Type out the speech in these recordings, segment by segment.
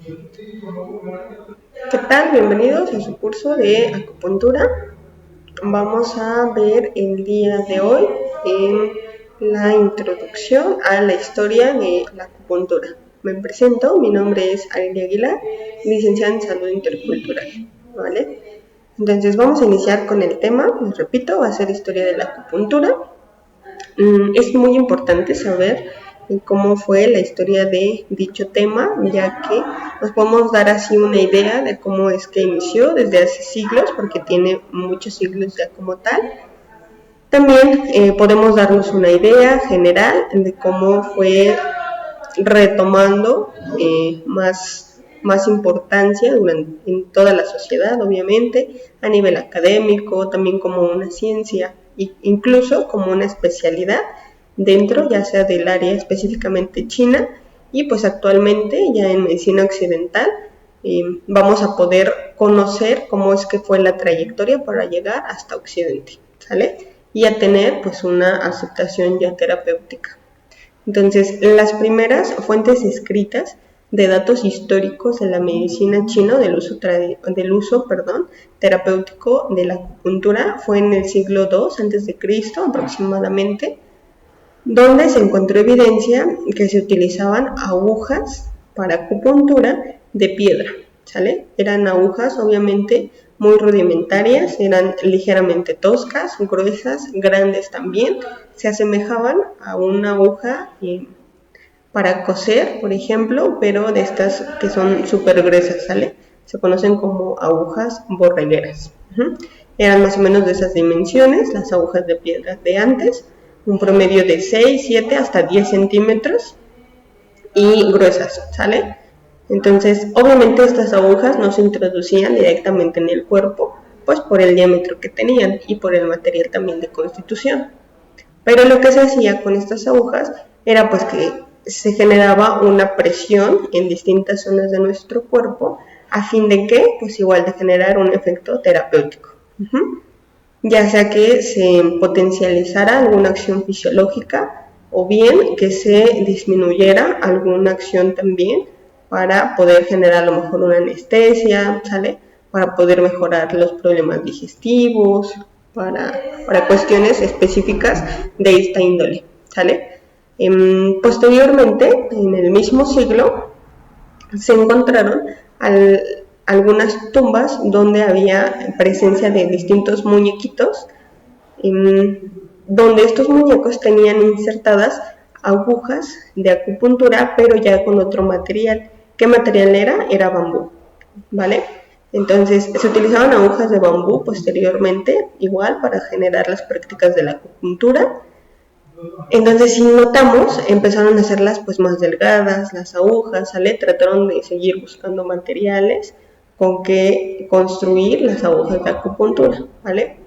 ¿Qué tal? Bienvenidos a su curso de acupuntura. Vamos a ver el día de hoy en la introducción a la historia de la acupuntura. Me presento, mi nombre es Ariel Aguilar, licenciada en Salud Intercultural. ¿Vale? Entonces vamos a iniciar con el tema, les repito, va a ser historia de la acupuntura. Es muy importante saber cómo fue la historia de dicho tema, ya que nos podemos dar así una idea de cómo es que inició desde hace siglos, porque tiene muchos siglos ya como tal. También podemos darnos una idea general de cómo fue retomando más importancia en toda la sociedad, obviamente, a nivel académico, también como una ciencia e incluso como una especialidad dentro, ya sea del área específicamente china, y pues actualmente ya en medicina occidental vamos a poder conocer cómo es que fue la trayectoria para llegar hasta Occidente, ¿sale? Y a tener pues una aceptación ya terapéutica. Entonces, las primeras fuentes escritas de datos históricos de la medicina china del uso terapéutico de la acupuntura fue en el siglo II a.C. aproximadamente, donde se encontró evidencia que se utilizaban agujas para acupuntura de piedra, ¿sale? Eran agujas obviamente muy rudimentarias, eran ligeramente toscas, gruesas, grandes también, se asemejaban a una aguja para coser, por ejemplo, pero de estas que son súper gruesas, ¿sale? Se conocen como agujas borregueras. Eran más o menos de esas dimensiones, las agujas de piedra de antes, un promedio de 6, 7 hasta 10 centímetros y gruesas, ¿sale? Entonces, obviamente estas agujas no se introducían directamente en el cuerpo, pues por el diámetro que tenían y por el material también de constitución. Pero lo que se hacía con estas agujas era pues que se generaba una presión en distintas zonas de nuestro cuerpo a fin de que, pues igual de generar un efecto terapéutico. Ya sea que se potencializara alguna acción fisiológica o bien que se disminuyera alguna acción también para poder generar a lo mejor una anestesia, ¿sale? Para poder mejorar los problemas digestivos, para cuestiones específicas de esta índole, ¿sale? Posteriormente, en el mismo siglo, se encontraron algunas tumbas donde había presencia de distintos muñequitos, donde estos muñecos tenían insertadas agujas de acupuntura, pero ya con otro material. ¿Qué material era? Era bambú, ¿vale? Entonces se utilizaban agujas de bambú posteriormente, igual para generar las prácticas de la acupuntura. Entonces, si notamos, empezaron a hacerlas pues más delgadas, las agujas, ¿sale? Trataron de seguir buscando materiales con que construir las agujas de acupuntura, ¿vale?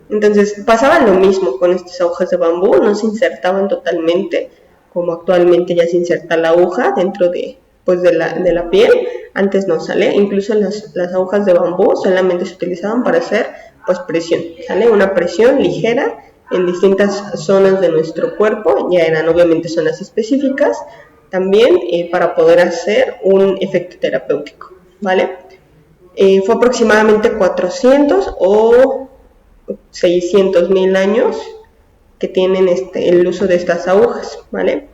Entonces, pasaba lo mismo con estas agujas de bambú, no se insertaban totalmente, como actualmente ya se inserta la aguja dentro de la piel, antes no, ¿sale? Incluso las agujas de bambú solamente se utilizaban para hacer pues presión, ¿sale? Una presión ligera en distintas zonas de nuestro cuerpo, ya eran obviamente zonas específicas, también para poder hacer un efecto terapéutico, ¿vale? Fue aproximadamente 400 o 600.000 años que tienen el uso de estas agujas, ¿vale?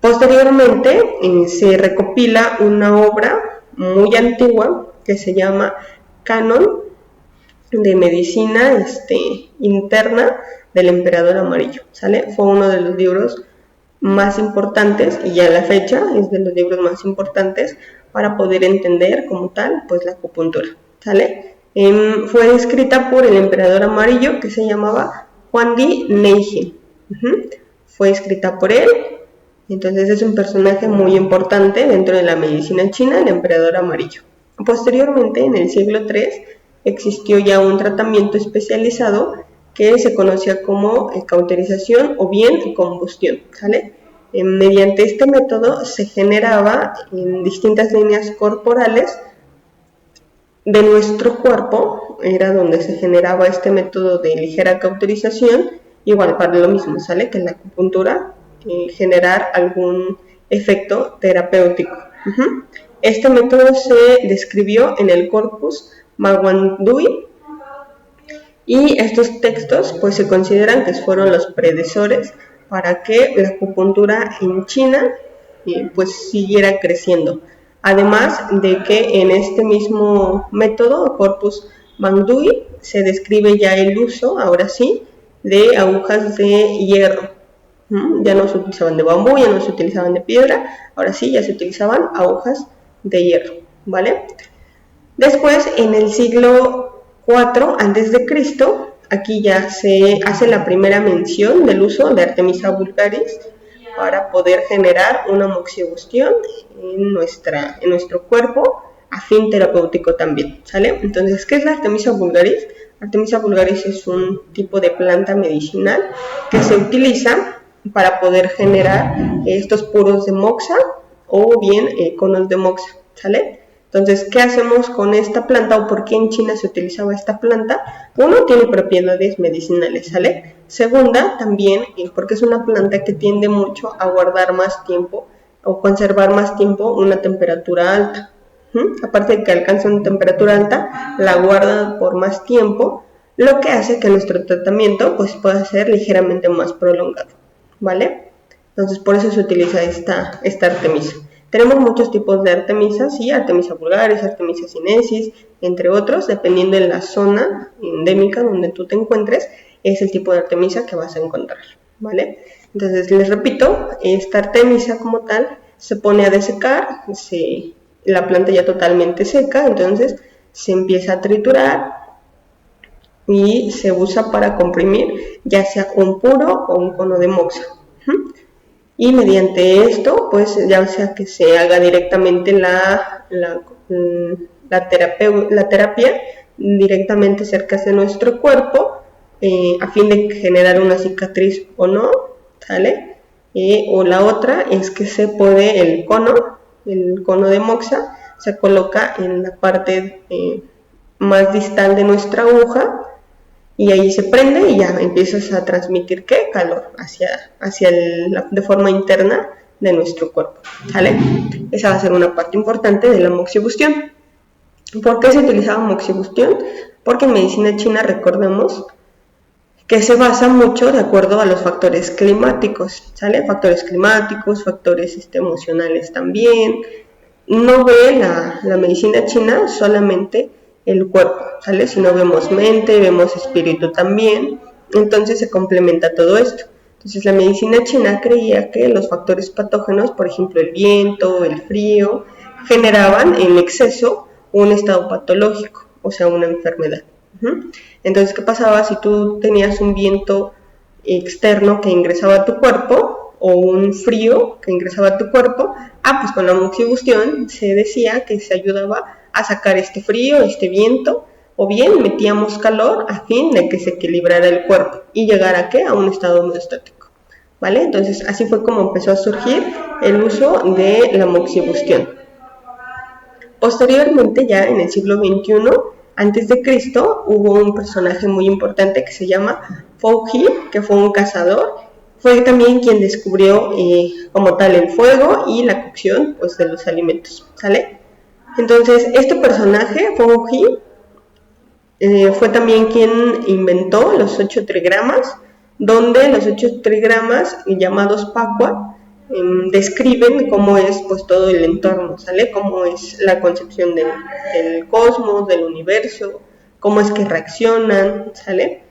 Posteriormente se recopila una obra muy antigua que se llama Canon de Medicina Interna del Emperador Amarillo, ¿sale? Fue uno de los libros más importantes y ya a la fecha es de los libros más importantes para poder entender como tal pues la acupuntura, ¿sale? Fue escrita por el Emperador Amarillo que se llamaba Huang Di Neijin. Fue escrita por él, entonces es un personaje muy importante dentro de la medicina china, el Emperador Amarillo. Posteriormente, en el siglo III, existió ya un tratamiento especializado que se conocía como cauterización o bien combustión, ¿sale? Mediante este método se generaba en distintas líneas corporales de nuestro cuerpo, era donde se generaba este método de ligera cauterización, igual para lo mismo, ¿sale? Que en la acupuntura generar algún efecto terapéutico. Este método se describió en el Corpus Manguandui y estos textos pues se consideran que fueron los predecesores para que la acupuntura en China pues siguiera creciendo. Además de que en este mismo método, Corpus Manguandui, se describe ya el uso, ahora sí, de agujas de hierro. Ya no se utilizaban de bambú, ya no se utilizaban de piedra, ahora sí ya se utilizaban agujas de hierro, ¿vale? Después, en el siglo IV a.C., aquí ya se hace la primera mención del uso de Artemisa vulgaris para poder generar una moxibustión en nuestro cuerpo a fin terapéutico también, ¿sale? Entonces, ¿qué es la Artemisa vulgaris? Artemisa vulgaris es un tipo de planta medicinal que se utiliza para poder generar estos puros de moxa o bien conos de moxa, ¿sale? Entonces, ¿qué hacemos con esta planta o por qué en China se utilizaba esta planta? Uno, tiene propiedades medicinales, ¿sale? Segunda, también porque es una planta que tiende mucho a guardar más tiempo o conservar más tiempo una temperatura alta. Aparte de que alcanza una temperatura alta, la guarda por más tiempo, lo que hace que nuestro tratamiento pues, pueda ser ligeramente más prolongado, ¿vale? Entonces, por eso se utiliza esta Artemisa. Tenemos muchos tipos de Artemisas, ¿sí? Artemisa vulgaris, Artemisa sinensis, entre otros, dependiendo de la zona endémica donde tú te encuentres, es el tipo de Artemisa que vas a encontrar, ¿vale? Entonces, les repito, esta Artemisa como tal se pone a desecar, la planta ya totalmente seca, entonces se empieza a triturar y se usa para comprimir ya sea un puro o un cono de moxa. Y mediante esto, pues ya sea que se haga directamente la terapia directamente cerca de nuestro cuerpo, a fin de generar una cicatriz o no, ¿sale? O la otra es que se pone el cono de moxa, se coloca en la parte más distal de nuestra aguja, y ahí se prende y ya empiezas a transmitir ¿qué? Calor de forma interna de nuestro cuerpo, ¿sale? Esa va a ser una parte importante de la moxibustión. ¿Por qué se utilizaba moxibustión? Porque en medicina china recordemos que se basa mucho de acuerdo a los factores climáticos, ¿sale? Factores climáticos, factores emocionales también. No ve la medicina china solamente el cuerpo, ¿sale? Si no vemos mente, vemos espíritu también, entonces se complementa todo esto. Entonces la medicina china creía que los factores patógenos, por ejemplo el viento, el frío, generaban en exceso un estado patológico, o sea, una enfermedad. Entonces, ¿qué pasaba si tú tenías un viento externo que ingresaba a tu cuerpo o un frío que ingresaba a tu cuerpo? Pues con la moxibustión se decía que se ayudaba a sacar este frío, este viento, o bien metíamos calor a fin de que se equilibrara el cuerpo y llegara ¿a qué? A un estado homeostático, ¿vale? Entonces así fue como empezó a surgir el uso de la moxibustión. Posteriormente, ya en el siglo XXI a.C., hubo un personaje muy importante que se llama Fou Hi, que fue un cazador. Fue también quien descubrió como tal el fuego y la cocción pues, de los alimentos, ¿sale? Entonces, este personaje, Fou Hi, fue también quien inventó los 8 trigramas, donde los 8 trigramas, llamados Pakwa, describen cómo es pues, todo el entorno, ¿sale? Cómo es la concepción del cosmos, del universo, cómo es que reaccionan, ¿sale?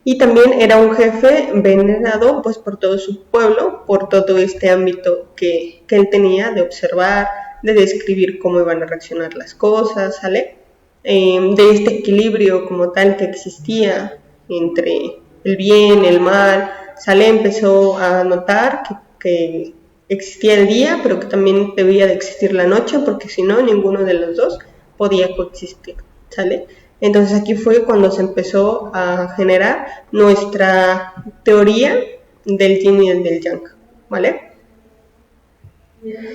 Y también era un jefe venerado pues, por todo su pueblo, por todo este ámbito que él tenía de observar, de describir cómo iban a reaccionar las cosas, ¿sale? De este equilibrio como tal que existía entre el bien, el mal, ¿sale? Empezó a notar que existía el día, pero que también debía de existir la noche, porque si no, ninguno de los dos podía coexistir, ¿sale? Entonces aquí fue cuando se empezó a generar nuestra teoría del yin y del yang, ¿vale?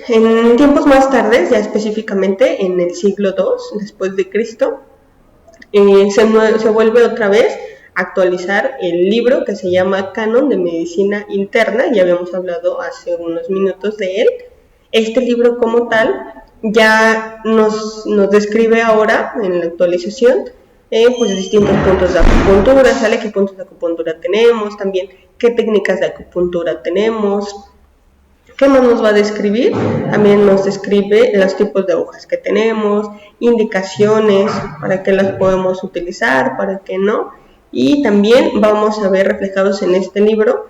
En tiempos más tardes, ya específicamente en el siglo II después de Cristo, se vuelve otra vez a actualizar el libro que se llama Canon de Medicina Interna, ya habíamos hablado hace unos minutos de él. Este libro como tal ya nos describe ahora en la actualización pues distintos puntos de acupuntura, ¿sale? ¿Qué puntos de acupuntura tenemos? También qué técnicas de acupuntura tenemos. ¿Qué más nos va a describir? También nos describe los tipos de agujas que tenemos, indicaciones, para qué las podemos utilizar, para qué no. Y también vamos a ver reflejados en este libro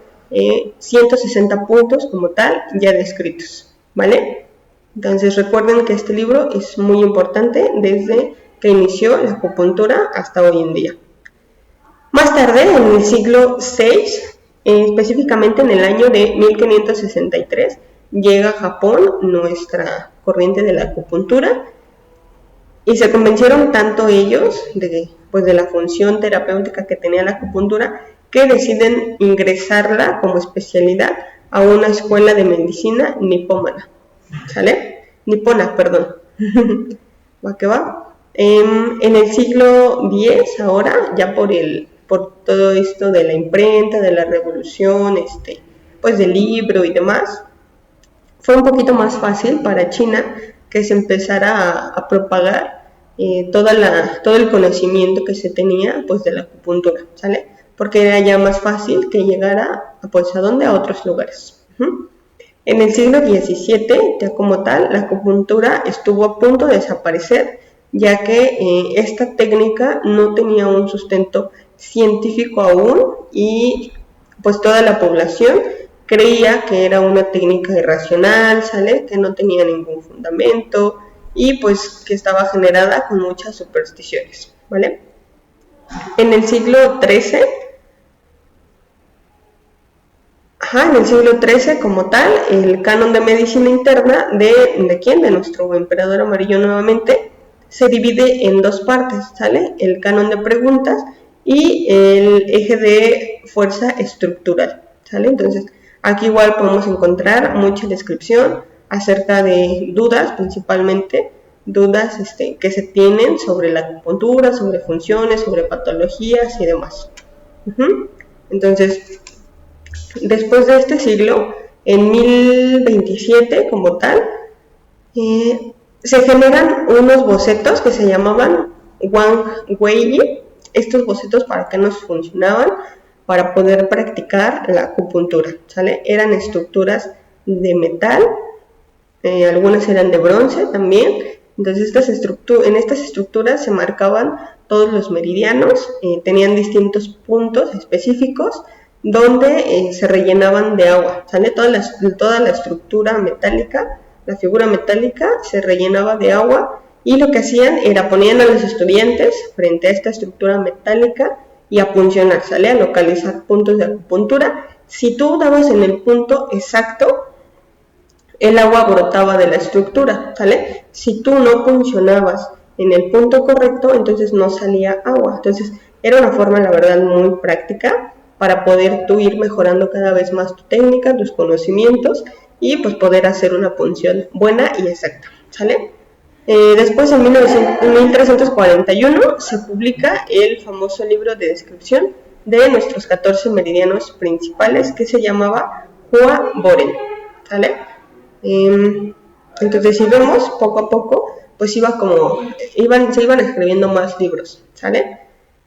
160 puntos como tal ya descritos, ¿vale? Entonces recuerden que este libro es muy importante desde que inició la acupuntura hasta hoy en día. Más tarde, en el siglo VI, específicamente en el año de 1563, llega a Japón nuestra corriente de la acupuntura y se convencieron tanto ellos de la función terapéutica que tenía la acupuntura que deciden ingresarla como especialidad a una escuela de medicina nipona, ¿sale? Nipona, perdón. ¿Va que va? En el siglo X, ahora, ya por todo esto de la imprenta, de la revolución, pues del libro y demás, fue un poquito más fácil para China que se empezara a propagar todo el conocimiento que se tenía pues de la acupuntura, ¿sale? Porque era ya más fácil que llegara pues a otros lugares. En el siglo XVII, ya como tal, la acupuntura estuvo a punto de desaparecer, ya que esta técnica no tenía un sustento científico aún y pues toda la población creía que era una técnica irracional, ¿sale? Que no tenía ningún fundamento y pues que estaba generada con muchas supersticiones, ¿vale? En el siglo XIII, en el siglo XIII como tal, el canon de medicina interna ¿de quién? De nuestro emperador amarillo nuevamente, se divide en dos partes, ¿sale? El canon de preguntas y el eje de fuerza estructural, ¿sale? Entonces, aquí igual podemos encontrar mucha descripción acerca de dudas, principalmente dudas que se tienen sobre la acupuntura, sobre funciones, sobre patologías y demás. Entonces, después de este siglo, en 1027 como tal, se generan unos bocetos que se llamaban Wang Wei. Estos bocetos, ¿para qué nos funcionaban? Para poder practicar la acupuntura, ¿sale? Eran estructuras de metal, algunas eran de bronce también. Entonces en estas estructuras se marcaban todos los meridianos, tenían distintos puntos específicos donde se rellenaban de agua, ¿sale? Toda la estructura metálica, la figura metálica se rellenaba de agua y lo que hacían era ponían a los estudiantes frente a esta estructura metálica y a puncionar, ¿sale? A localizar puntos de acupuntura. Si tú dabas en el punto exacto, el agua brotaba de la estructura, ¿sale? Si tú no puncionabas en el punto correcto, entonces no salía agua. Entonces era una forma, la verdad, muy práctica para poder tú ir mejorando cada vez más tu técnica, tus conocimientos y pues poder hacer una punción buena y exacta, ¿sale? Después, en 1341, se publica el famoso libro de descripción de nuestros 14 meridianos principales que se llamaba Hua Boren, ¿sale? Entonces, si vemos, poco a poco, pues se iban escribiendo más libros, ¿sale?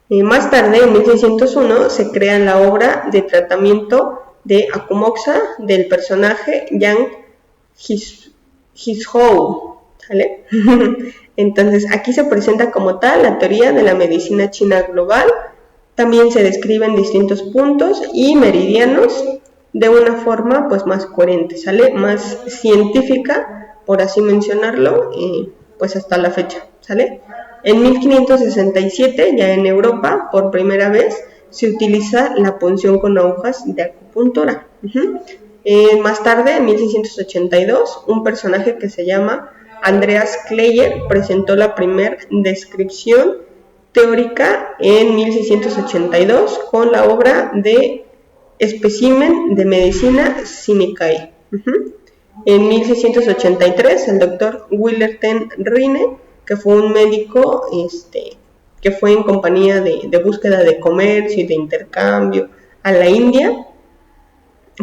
Más tarde, en 1601, se crea la obra de tratamiento de Akumoxa del personaje Yang Hishou, ¿sale? Entonces, aquí se presenta como tal la teoría de la medicina china global. También se describen distintos puntos y meridianos de una forma pues más coherente, ¿sale? Más científica, por así mencionarlo, pues hasta la fecha, ¿sale? En 1567, ya en Europa, por primera vez, se utiliza la punción con agujas de acupuntura. Más tarde, en 1682, un personaje que se llama Andreas Kleyer presentó la primera descripción teórica en 1682 con la obra de Espécimen de Medicina Sinicae. En 1683, el doctor Wilhelm Rhine, que fue un médico que fue en compañía de búsqueda de comercio y de intercambio a la India,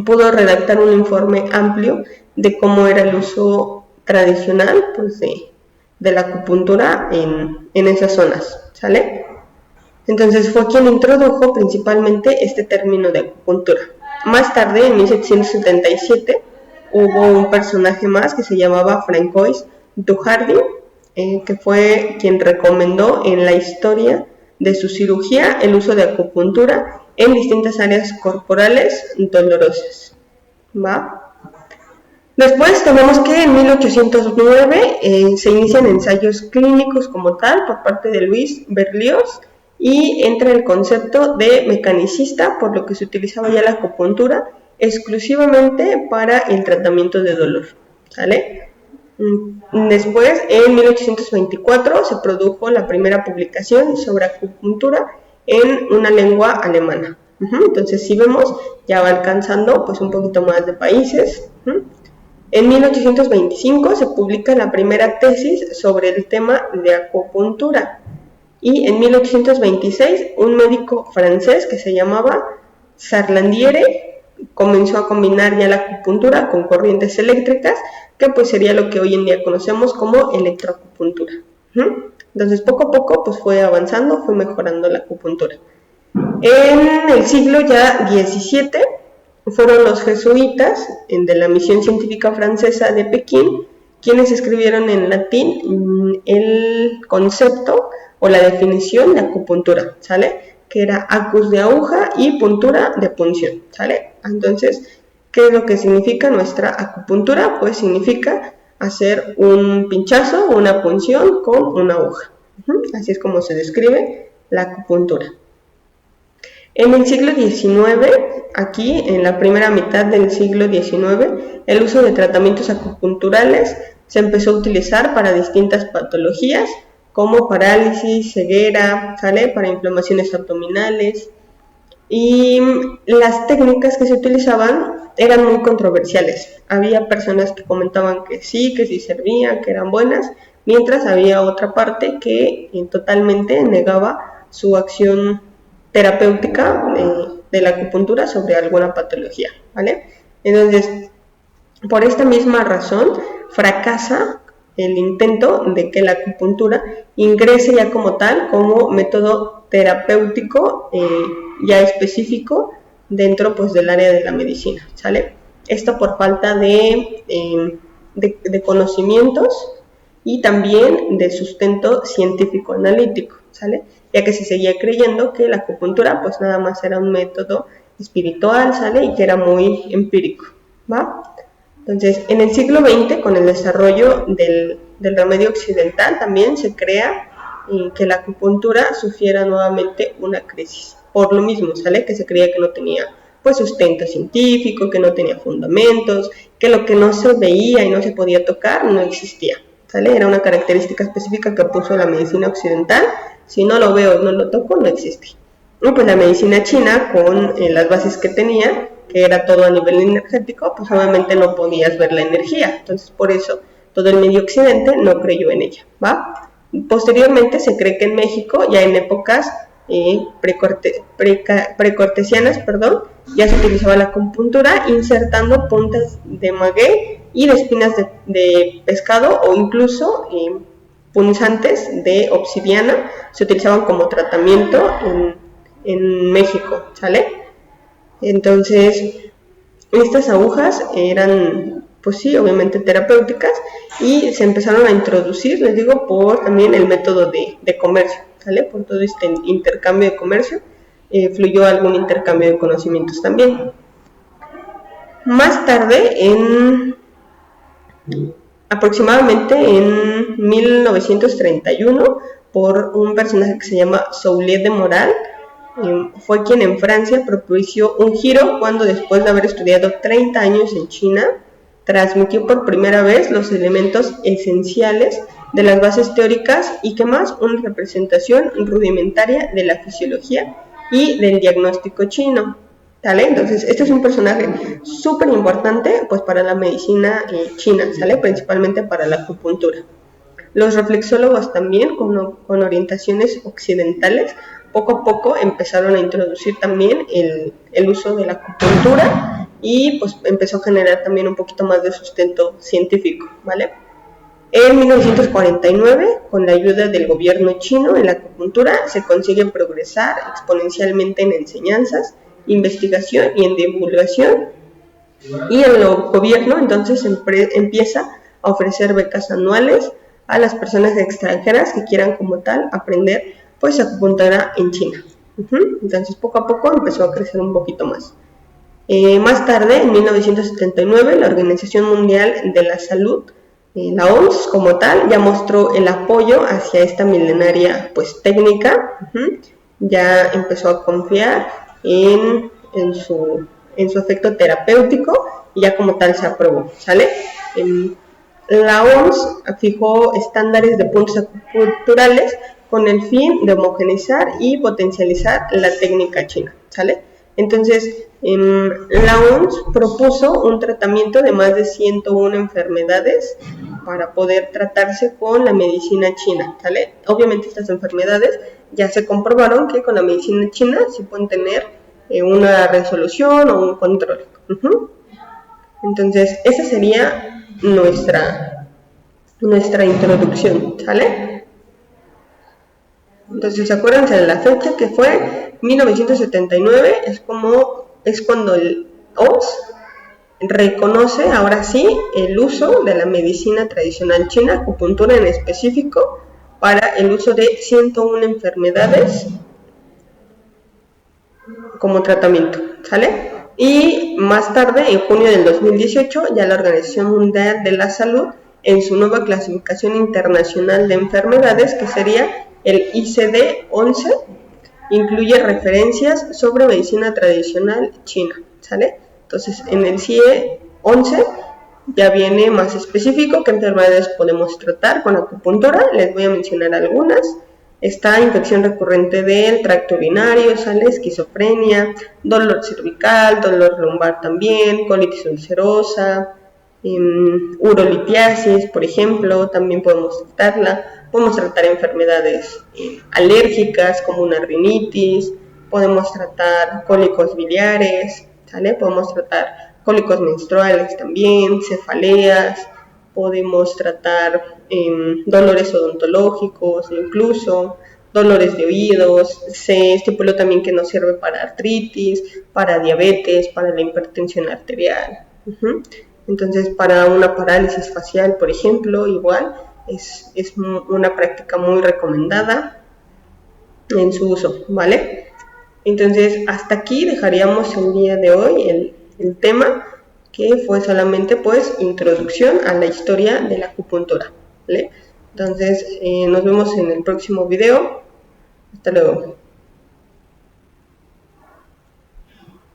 pudo redactar un informe amplio de cómo era el uso tradicional pues de la acupuntura en esas zonas, ¿sale? Entonces fue quien introdujo principalmente este término de acupuntura. Más tarde, en 1777, hubo un personaje más que se llamaba Francois Dujardin, que fue quien recomendó en la historia de su cirugía el uso de acupuntura en distintas áreas corporales dolorosas. ¿Va? Después tenemos que en 1809 se inician ensayos clínicos como tal por parte de Louis Berlioz y entra el concepto de mecanicista, por lo que se utilizaba ya la acupuntura exclusivamente para el tratamiento de dolor, ¿sale? Después, en 1824, se produjo la primera publicación sobre acupuntura en una lengua alemana. Entonces, si vemos, ya va alcanzando pues un poquito más de países. En 1825 se publica la primera tesis sobre el tema de acupuntura. Y en 1826, un médico francés que se llamaba Sarlandiere comenzó a combinar ya la acupuntura con corrientes eléctricas, que pues sería lo que hoy en día conocemos como electroacupuntura. Entonces poco a poco pues fue avanzando, fue mejorando la acupuntura. En el siglo ya XVII fueron los jesuitas de la misión científica francesa de Pekín quienes escribieron en latín el concepto o la definición de acupuntura, ¿sale? Que era acus de aguja y puntura de punción, ¿sale? Entonces, ¿qué es lo que significa nuestra acupuntura? Pues significa hacer un pinchazo o una punción con una aguja. Así es como se describe la acupuntura. En el siglo XIX, aquí en la primera mitad del siglo XIX, el uso de tratamientos acupunturales se empezó a utilizar para distintas patologías, como parálisis, ceguera, ¿sale? Para inflamaciones abdominales. Y las técnicas que se utilizaban eran muy controversiales. Había personas que comentaban que sí servían, que eran buenas, mientras había otra parte que totalmente negaba su acción terapéutica de la acupuntura sobre alguna patología, ¿vale? Entonces, por esta misma razón, fracasa el intento de que la acupuntura ingrese ya como tal, como método terapéutico ya específico dentro pues del área de la medicina, ¿sale? Esto por falta de conocimientos y también de sustento científico analítico, ¿sale? Ya que se seguía creyendo que la acupuntura pues nada más era un método espiritual, ¿sale? Y que era muy empírico, ¿va? Entonces, en el siglo XX, con el desarrollo del remedio occidental, también se crea que la acupuntura sufriera nuevamente una crisis. Por lo mismo, ¿sale? Que se creía que no tenía pues sustento científico, que no tenía fundamentos, que lo que no se veía y no se podía tocar no existía, ¿sale? Era una característica específica que puso la medicina occidental. Si no lo veo y no lo toco, no existe. Y pues la medicina china, con las bases que tenía, que era todo a nivel energético, pues obviamente no podías ver la energía. Entonces, por eso todo el medio occidente no creyó en ella, ¿va? Posteriormente se cree que en México, ya en épocas precortesianas, ya se utilizaba la acupuntura insertando puntas de maguey y de espinas de pescado o incluso punzantes de obsidiana se utilizaban como tratamiento en México, ¿sale? Entonces, estas agujas eran, pues sí, obviamente terapéuticas y se empezaron a introducir, les digo, por también el método de comercio, ¿sale? Por todo este intercambio de comercio, fluyó algún intercambio de conocimientos también. Más tarde, aproximadamente en 1931, por un personaje que se llama Soulier de Moral, fue quien en Francia propició un giro cuando, después de haber estudiado 30 años en China, transmitió por primera vez los elementos esenciales de las bases teóricas y que más una representación rudimentaria de la fisiología y del diagnóstico chino, ¿sale? Entonces este es un personaje súper importante pues para la medicina china, ¿sale? Principalmente para la acupuntura. Los reflexólogos también con orientaciones occidentales poco a poco empezaron a introducir también el uso de la acupuntura y pues empezó a generar también un poquito más de sustento científico, ¿vale? En 1949, con la ayuda del gobierno chino en la acupuntura, se consigue progresar exponencialmente en enseñanzas, investigación y en divulgación. Y el gobierno entonces empieza a ofrecer becas anuales a las personas extranjeras que quieran como tal aprender pues acupuntura en China. Entonces poco a poco empezó a crecer un poquito más. Más tarde, en 1979, la Organización Mundial de la Salud, la OMS como tal, ya mostró el apoyo hacia esta milenaria pues técnica. Ya empezó a confiar en su efecto terapéutico y ya como tal se aprobó, ¿sale? La OMS fijó estándares de puntos acupunturales con el fin de homogeneizar y potencializar la técnica china, ¿sale? Entonces, la OMS propuso un tratamiento de más de 101 enfermedades para poder tratarse con la medicina china, ¿sale? Obviamente estas enfermedades ya se comprobaron que con la medicina china sí pueden tener una resolución o un control. Entonces, esa sería nuestra introducción, ¿sale? Entonces, acuérdense de la fecha que fue 1979, es cuando el OMS reconoce ahora sí el uso de la medicina tradicional china, acupuntura en específico, para el uso de 101 enfermedades como tratamiento, ¿sale? Y más tarde, en junio del 2018, ya la Organización Mundial de la Salud, en su nueva clasificación internacional de enfermedades, que sería el ICD-11, incluye referencias sobre medicina tradicional china, ¿sale? Entonces, en el ICD-11 ya viene más específico qué enfermedades podemos tratar con acupuntura. Les voy a mencionar algunas. Está infección recurrente del tracto urinario, ¿sale? Esquizofrenia, dolor cervical, dolor lumbar también, colitis ulcerosa, urolitiasis, por ejemplo, también podemos tratarla. Podemos tratar enfermedades alérgicas como una rinitis, podemos tratar cólicos biliares, ¿sale? Podemos tratar cólicos menstruales también, cefaleas, podemos tratar dolores odontológicos, incluso dolores de oídos. Se estipuló también que nos sirve para artritis, para diabetes, para la hipertensión arterial. Entonces, para una parálisis facial, por ejemplo, igual es una práctica muy recomendada en su uso, ¿vale? Entonces, hasta aquí dejaríamos el día de hoy el tema, que fue solamente pues introducción a la historia de la acupuntura, ¿vale? Entonces, nos vemos en el próximo video. Hasta luego.